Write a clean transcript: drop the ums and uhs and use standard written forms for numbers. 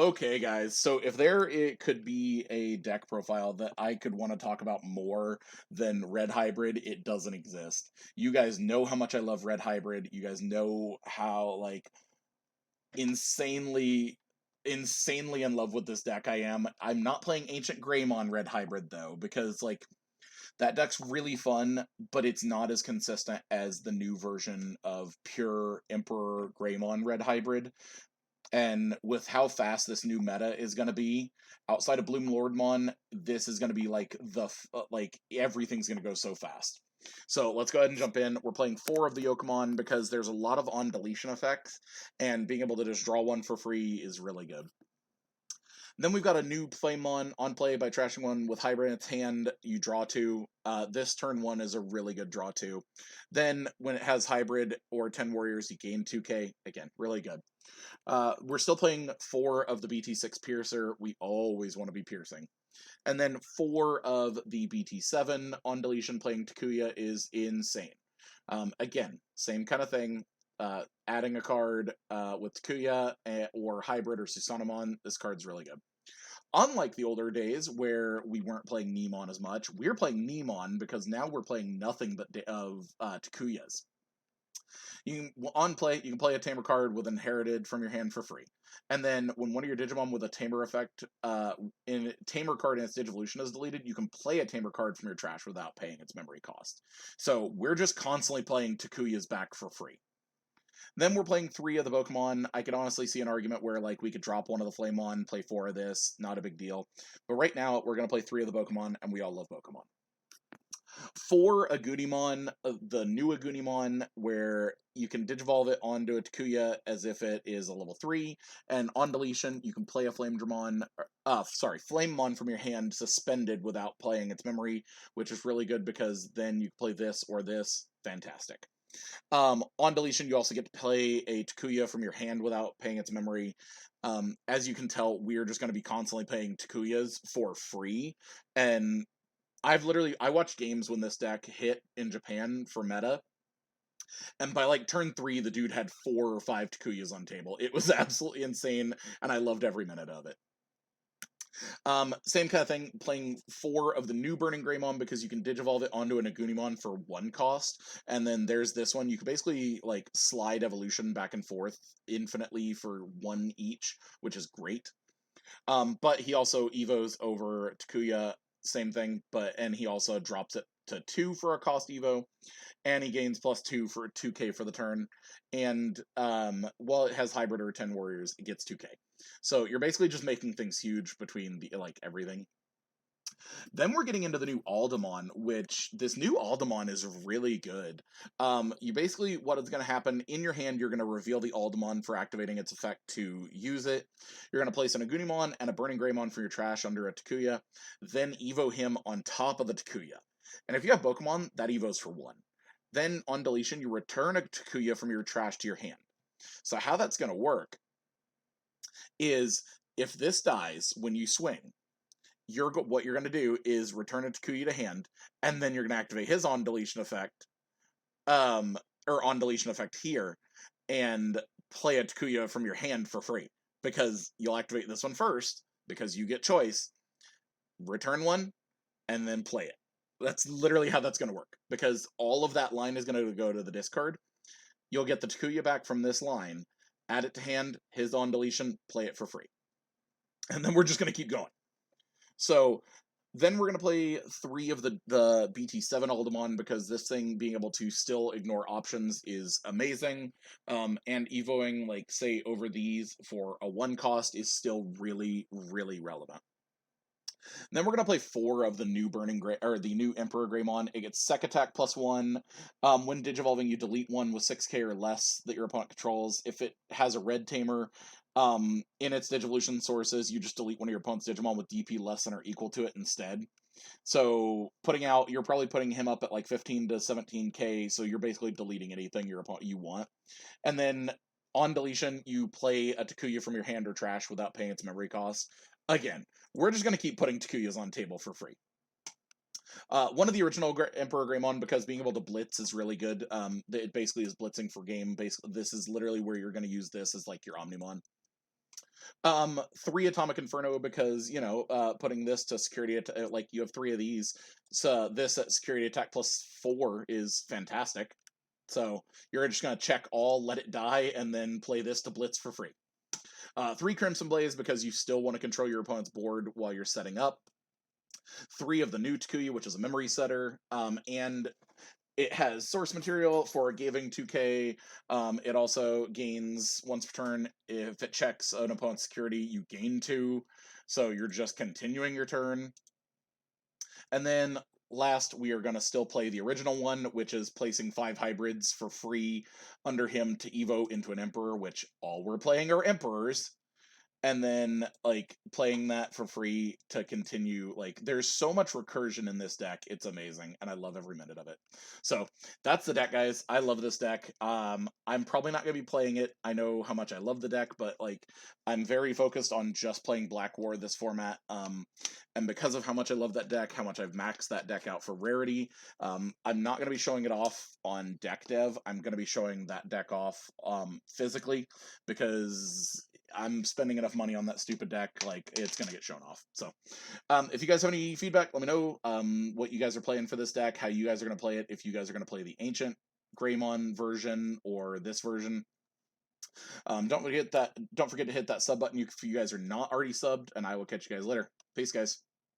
Okay, guys. So if there it could be a deck profile that I could want to talk about more than Red Hybrid, it doesn't exist. You guys know how much I love Red Hybrid. You guys know how like insanely insanely in love with this deck I am. I'm not playing Ancient Greymon Red Hybrid though because like that deck's really fun, but it's not as consistent as the new version of pure Emperorgreymon Red Hybrid. And with how fast this new meta is going to be, outside of Bloom Lordmon, this is going to be like like everything's going to go so fast. So let's go ahead and jump in. We're playing 4 of the Yokomon because there's a lot of on deletion effects, and being able to just draw one for free is really good. Then we've got a new Flamemon on play by trashing one with Hybrid in its hand. You draw 2. This turn 1 is a really good draw 2. Then when it has Hybrid or 10 Warriors, you gain 2k. Again, really good. We're still playing 4 of the BT6 Piercer. We always want to be piercing. And then 4 of the BT7 on deletion playing Takuya is insane. Again, same kind of thing. Adding a card with Takuya or Hybrid or Susanomon, this card's really good. Unlike the older days where we weren't playing Nemon as much, we're playing Nemon because now we're playing nothing but of Takuyas. On play, you can play a Tamer card with Inherited from your hand for free. And then when one of your Digimon with a Tamer effect, in Tamer card in its Digivolution is deleted, you can play a Tamer card from your trash without paying its memory cost. So we're just constantly playing Takuya's back for free. Then we're playing 3 of the Pokemon. I could honestly see an argument where like we could drop one of the Flamemon, play 4 of this, not a big deal. But right now we're gonna play 3 of the Pokemon, and we all love Pokemon. For Agumon, the new Agumon, where you can Digivolve it onto a Takuya as if it is a level 3, and on deletion, you can play a Flamemon from your hand suspended without playing its memory, which is really good because then you can play this or this. Fantastic. On deletion, you also get to play a Takuya from your hand without paying its memory. As you can tell, we're just going to be constantly playing Takuyas for free, and I watched games when this deck hit in Japan for meta, and by like turn 3, the dude had 4 or 5 Takuyas on table. It was absolutely insane, and I loved every minute of it. Same kind of thing, playing 4 of the new Burning Greymon because you can Digivolve it onto an Agumon for 1 cost, and then there's this one. You can basically like slide evolution back and forth infinitely for 1 each, which is great. But he also evos over Takuya, same thing, and he also drops it to 2 for a cost evo, and he gains +2 for 2k for the turn, and while it has Hybrid or 10 Warriors, it gets 2k. So you're basically just making things huge between the like everything. Then we're getting into the new Aldemon, which this new Aldemon is really good. You basically, what is going to happen, in your hand, you're going to reveal the Aldemon for activating its effect to use it. You're going to place an Agumon and a Burning Greymon for your trash under a Takuya, then Evo him on top of the Takuya. And if you have Pokemon, that Evo's for 1. Then, on deletion, you return a Takuya from your trash to your hand. So how that's going to work is, if this dies when you swing, what you're going to do is return a Takuya to hand, and then you're going to activate his on deletion effect, or on deletion effect here, and play a Takuya from your hand for free, because you'll activate this one first, because you get choice, return one, and then play it. That's literally how that's going to work, because all of that line is going to go to the discard. You'll get the Takuya back from this line, add it to hand, his on deletion, play it for free. And then we're just going to keep going. So then we're going to play 3 of the BT7 Aldemon, because this thing being able to still ignore options is amazing. And evoing, like, say, over these for a 1 cost is still really, really relevant. Then we're going to play 4 of the new the new Emperorgreymon. It gets Sec Attack +1. When Digivolving, you delete one with 6k or less that your opponent controls. If it has a red tamer, in its Digivolution sources, you just delete one of your opponent's Digimon with DP less than or equal to it instead. So you're probably putting him up at like 15 to 17k, so you're basically deleting anything you want. And then on deletion, you play a Takuya from your hand or trash without paying its memory cost. Again, we're just going to keep putting Takuyas on table for free. One of the original Emperorgreymon, because being able to blitz is really good. It basically is blitzing for game. Basically, this is literally where you're going to use this as like your Omnimon. Three Atomic Inferno because, you know, putting this to security, like, you have three of these. So this at security attack +4 is fantastic. So you're just going to check all, let it die, and then play this to blitz for free. Three Crimson Blaze because you still want to control your opponent's board while you're setting up. Three of the new Takuya, which is a memory setter. And it has source material for giving 2k. It also gains once per turn. If it checks an opponent's security, you gain 2. So you're just continuing your turn. And then last, we are going to still play the original one, which is placing 5 hybrids for free under him to evo into an Emperor, which all we're playing are Emperors. And then, like, playing that for free to continue. Like, there's so much recursion in this deck. It's amazing, and I love every minute of it. So that's the deck, guys. I love this deck. I'm probably not going to be playing it. I know how much I love the deck, but, like, I'm very focused on just playing Black War this format. And because of how much I love that deck, how much I've maxed that deck out for rarity, I'm not going to be showing it off on deck dev. I'm going to be showing that deck off physically, because I'm spending enough money on that stupid deck, like, it's gonna get shown off. So, if you guys have any feedback, let me know what you guys are playing for this deck, how you guys are gonna play it, if you guys are gonna play the Ancient Greymon version or this version. Don't forget to hit that sub button if you guys are not already subbed, and I will catch you guys later. Peace, guys.